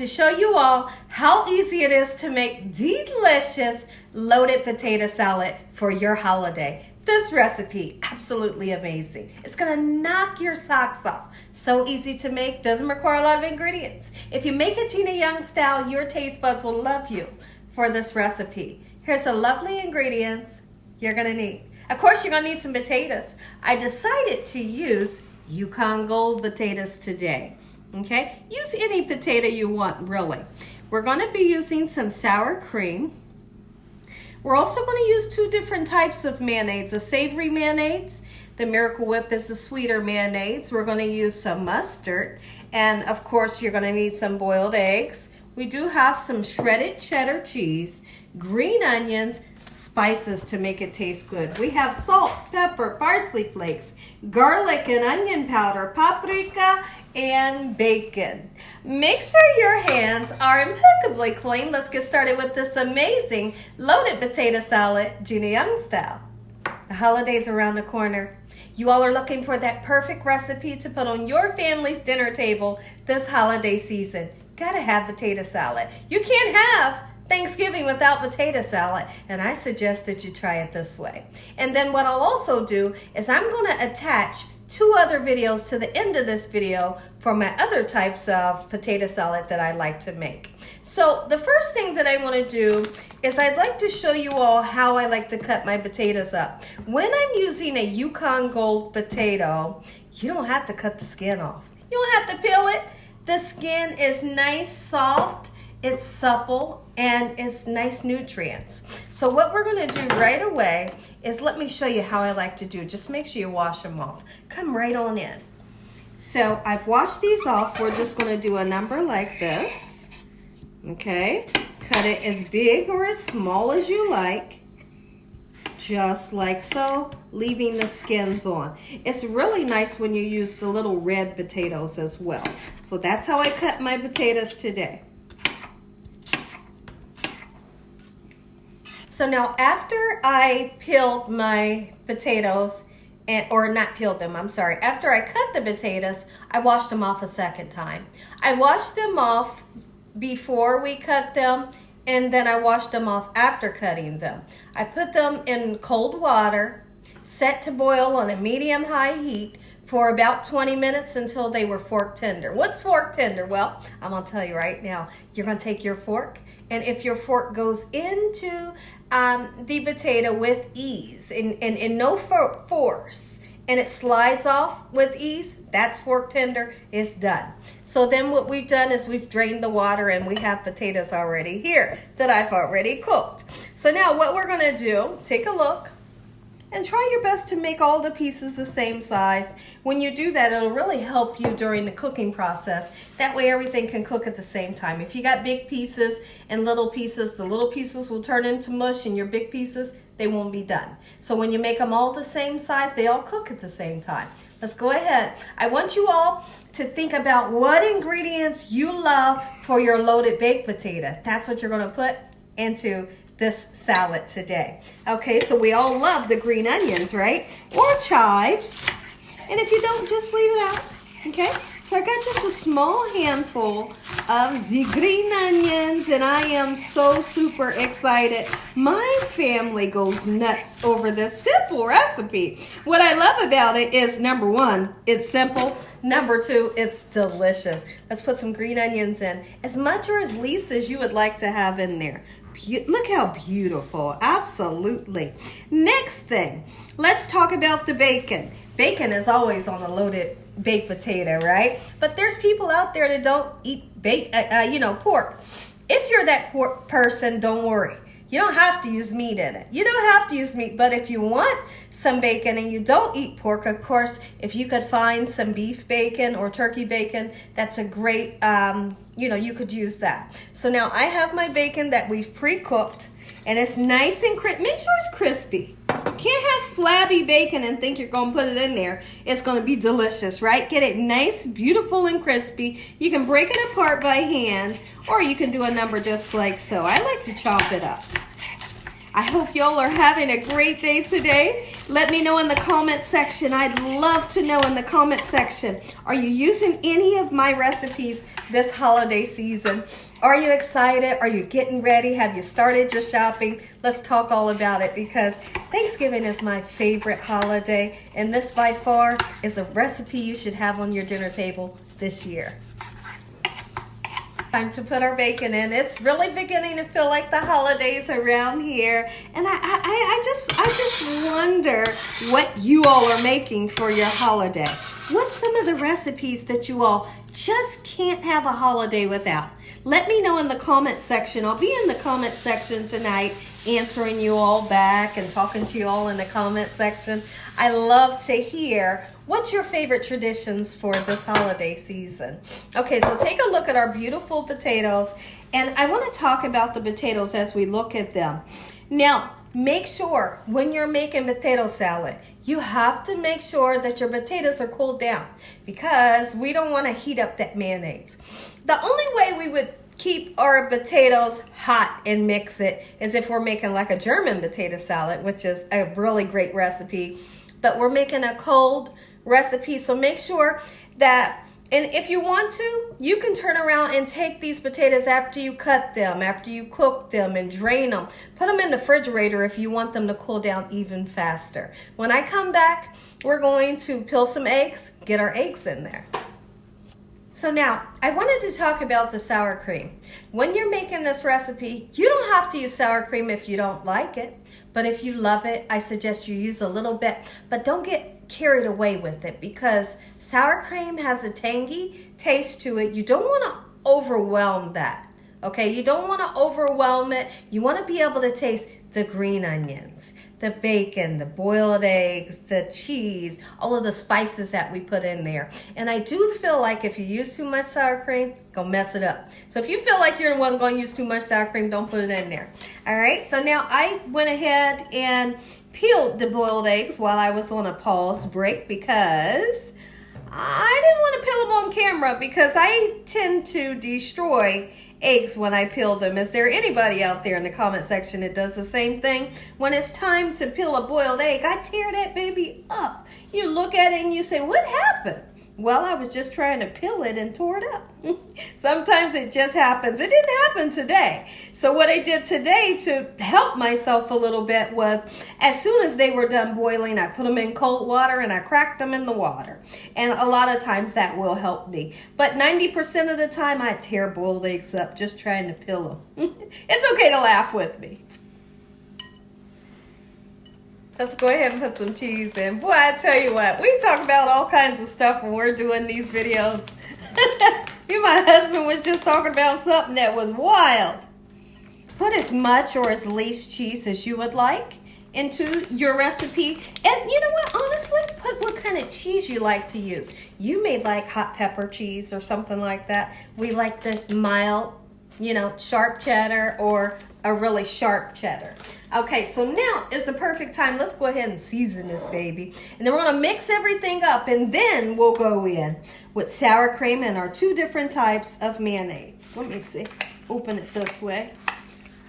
to show you all how easy it is to make delicious loaded potato salad for your holiday. This recipe, absolutely amazing. It's gonna knock your socks off. So easy to make, doesn't require a lot of ingredients. If you make it Gina Young style, your taste buds will love you for this recipe. Here's the lovely ingredients you're gonna need. Of course, you're gonna need some potatoes. I decided to use Yukon Gold potatoes today. Okay, use any potato you want, really. We're going to be using some sour cream. We're also going to use two different types of mayonnaise, a savory mayonnaise. The Miracle Whip is the sweeter mayonnaise. We're going to use some mustard, and of course you're going to need some boiled eggs. We do have some shredded cheddar cheese, green onions, spices to make it taste good. We have salt, pepper, parsley flakes, garlic and onion powder, paprika, and bacon. Make sure your hands are impeccably clean. Let's get started with this amazing loaded potato salad, Gina Young style. The holidays are around the corner. You all are looking for that perfect recipe to put on your family's dinner table this holiday season. Gotta have potato salad. You can't have Thanksgiving without potato salad, and I suggest that you try it this way. And then what I'll also do is I'm going to attach two other videos to the end of this video for my other types of potato salad that I like to make. So the first thing that I want to do is I'd like to show you all how I like to cut my potatoes up. When I'm using a Yukon Gold potato, you don't have to cut the skin off. You don't have to peel it. The skin is nice, soft, it's supple, and it's nice nutrients. So what we're gonna do right away is, let me show you how I like to do. Just make sure you wash them off. Come right on in. So I've washed these off. We're just gonna do a number like this, okay? Cut it as big or as small as you like, just like so, leaving the skins on. It's really nice when you use the little red potatoes as well. So that's how I cut my potatoes today. So now after I peeled my potatoes, or not peeled them, I'm sorry. After I cut the potatoes, I washed them off a second time. I washed them off before we cut them, and then I washed them off after cutting them. I put them in cold water, set to boil on a medium-high heat for about 20 minutes until they were fork tender. What's fork tender? Well, I'm gonna tell you right now. You're gonna take your fork, and if your fork goes into the potato with ease and no force, and it slides off with ease, that's fork tender, it's done. So then what we've done is we've drained the water, and we have potatoes already here that I've already cooked. So now what we're gonna do, take a look, and try your best to make all the pieces the same size. When you do that, it'll really help you during the cooking process. That way everything can cook at the same time. If you got big pieces and little pieces, the little pieces will turn into mush, and your big pieces, they won't be done. So when you make them all the same size, they all cook at the same time. Let's go ahead. I want you all to think about what ingredients you love for your loaded baked potato. That's what you're gonna put into this salad today. Okay, so we all love the green onions, right? Or chives. And if you don't, just leave it out. Okay, so I got just a small handful of the green onions, and I am so super excited. My family goes nuts over this simple recipe. What I love about it is, number one, it's simple. Number two, it's delicious. Let's put some green onions in, as much or as least as you would like to have in there. Look how beautiful, absolutely. Next thing, let's talk about the bacon. Bacon is always on a loaded baked potato, right? But there's people out there that don't eat pork. If you're that pork person, don't worry. You don't have to use meat in it. You don't have to use meat, but if you want some bacon and you don't eat pork, of course, if you could find some beef bacon or turkey bacon, that's a great, you could use that. So now I have my bacon that we've pre-cooked, and it's nice and crispy. Make sure it's crispy. You can't have flabby bacon and think you're gonna put it in there. It's gonna be delicious, right? Get it nice, beautiful, and crispy. You can break it apart by hand, or you can do a number just like so. I like to chop it up. I hope y'all are having a great day today. Let me know in the comment section. I'd love to know in the comment section. Are you using any of my recipes this holiday season? Are you excited? Are you getting ready? Have you started your shopping? Let's talk all about it, because Thanksgiving is my favorite holiday, and this by far is a recipe you should have on your dinner table this year. Time to put our bacon in. It's really beginning to feel like the holidays around here, and I just wonder what you all are making for your holiday. What's some of the recipes that you all just can't have a holiday without? Let me know in the comment section. I'll be in the comment section tonight answering you all back and talking to you all in the comment section. I love to hear what's your favorite traditions for this holiday season. Okay, so take a look at our beautiful potatoes, and I want to talk about the potatoes as we look at them. Now, make sure when you're making potato salad, you have to make sure that your potatoes are cooled down, because we don't want to heat up that mayonnaise. The only way we would keep our potatoes hot and mix it is if we're making like a German potato salad, which is a really great recipe, but we're making a cold recipe. So make sure that, and if you want to, you can turn around and take these potatoes after you cut them, after you cook them, and drain them. Put them in the refrigerator if you want them to cool down even faster. When I come back, we're going to peel some eggs, get our eggs in there. So now, I wanted to talk about the sour cream. When you're making this recipe, you don't have to use sour cream if you don't like it. But if you love it, I suggest you use a little bit. But don't get carried away with it, because sour cream has a tangy taste to it. You don't want to overwhelm that. Okay, you don't want to overwhelm it. You want to be able to taste the green onions, the bacon, the boiled eggs, the cheese, all of the spices that we put in there. And I do feel like if you use too much sour cream, go mess it up. So if you feel like you're the one going to use too much sour cream, don't put it in there. All right, so now I went ahead and peeled the boiled eggs while I was on a pause break, because I didn't want to peel them on camera, because I tend to destroy eggs when I peel them. Is there anybody out there in the comment section that does the same thing? When it's time to peel a boiled egg, I tear that baby up. You look at it and you say, what happened? Well, I was just trying to peel it and tore it up. Sometimes it just happens. It didn't happen today. So what I did today to help myself a little bit was, as soon as they were done boiling, I put them in cold water and I cracked them in the water. And a lot of times that will help me. But 90% of the time I tear boiled eggs up just trying to peel them. It's okay to laugh with me. Let's go ahead and put some cheese in. Boy, I tell you what, we talk about all kinds of stuff when we're doing these videos. My husband was just talking about something that was wild. Put as much or as least cheese as you would like into your recipe. And you know what, honestly, put what kind of cheese you like to use. You may like hot pepper cheese or something like that. We like this mild, sharp cheddar, or a really sharp cheddar. Okay, so now is the perfect time. Let's go ahead and season this baby. And then we're gonna mix everything up, and then we'll go in with sour cream and our two different types of mayonnaise. Let me see, open it this way.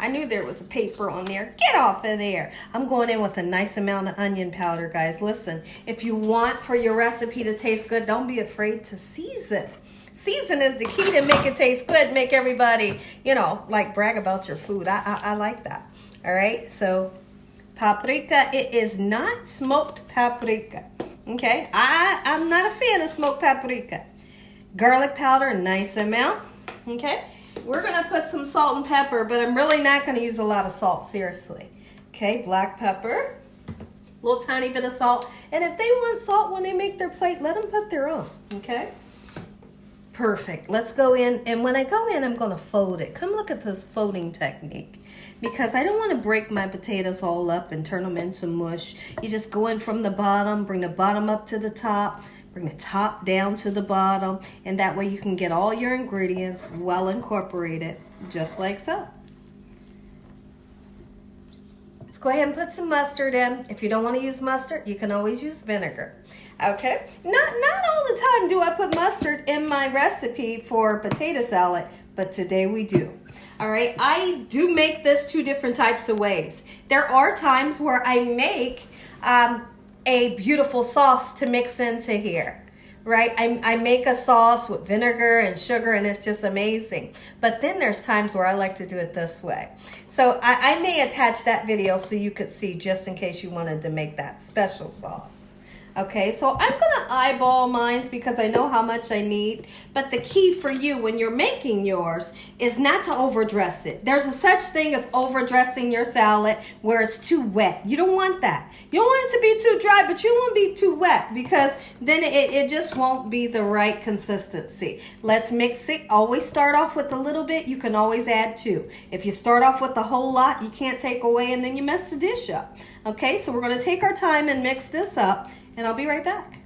I knew there was a paper on there. Get off of there. I'm going in with a nice amount of onion powder, guys. Listen, if you want for your recipe to taste good, don't be afraid to season. Season is the key to make it taste good, make everybody, like brag about your food. I like that. All right, so paprika, it is not smoked paprika. Okay, I'm not a fan of smoked paprika. Garlic powder, a nice amount. Okay, we're gonna put some salt and pepper, but I'm really not gonna use a lot of salt, seriously. Okay, black pepper, a little tiny bit of salt. And if they want salt when they make their plate, let them put their own, okay? Perfect. Let's go in, and when I go in, I'm going to fold it. Come look at this folding technique, because I don't want to break my potatoes all up and turn them into mush. You just go in from the bottom, bring the bottom up to the top, bring the top down to the bottom, and that way you can get all your ingredients well incorporated, just like so. Let's go ahead and put some mustard in. If you don't want to use mustard, you can always use vinegar. Okay, not all the time do I put mustard in my recipe for potato salad, but today we do. All right, I do make this two different types of ways. There are times where I make a beautiful sauce to mix into here. Right? I make a sauce with vinegar and sugar and it's just amazing. But then there's times where I like to do it this way. So I may attach that video so you could see just in case you wanted to make that special sauce. Okay, so I'm gonna eyeball mine because I know how much I need. But the key for you when you're making yours is not to overdress it. There's a such thing as overdressing your salad where it's too wet. You don't want that. You don't want it to be too dry, but you don't want to be too wet because then it just won't be the right consistency. Let's mix it. Always start off with a little bit. You can always add to. If you start off with a whole lot, you can't take away and then you mess the dish up. Okay, so we're gonna take our time and mix this up. And I'll be right back.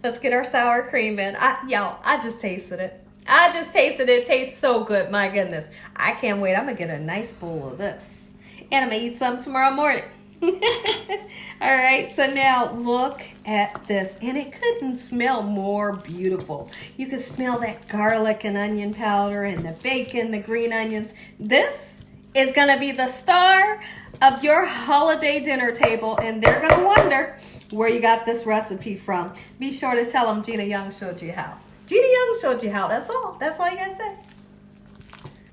Let's get our sour cream in. Y'all, I just tasted it. It tastes so good. My goodness. I can't wait. I'm going to get a nice bowl of this. And I'm going to eat some tomorrow morning. All right. So now look at this. And it couldn't smell more beautiful. You can smell that garlic and onion powder and the bacon, the green onions. This is going to be the star of your holiday dinner table, and they're going to wonder where you got this recipe from. Be sure to tell them Gina Young showed you how. Gina Young showed you how. That's all you got to say.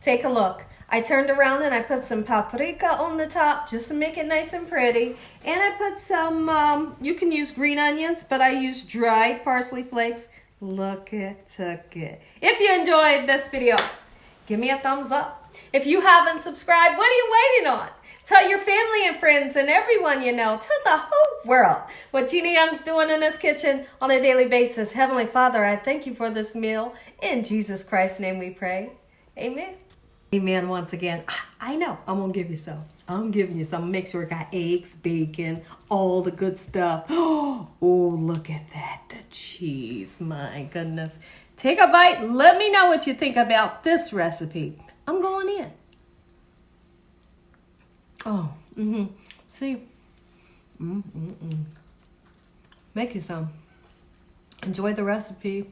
Take a look. I turned around and I put some paprika on the top just to make it nice and pretty. And I put some, you can use green onions, but I use dried parsley flakes. Look at it. If you enjoyed this video, give me a thumbs up. If you haven't subscribed, what are you waiting on? Tell your family and friends and everyone you know, tell the whole world what Gina Young's doing in this kitchen on a daily basis. Heavenly Father, I thank you for this meal. In Jesus Christ's name we pray. Amen. Amen once again. I know. I'm going to give you some. I'm giving you some. Make sure it got eggs, bacon, all the good stuff. Oh, look at that. The cheese. My goodness. Take a bite. Let me know what you think about this recipe. I'm going in. Oh, see, make you some. Enjoy the recipe.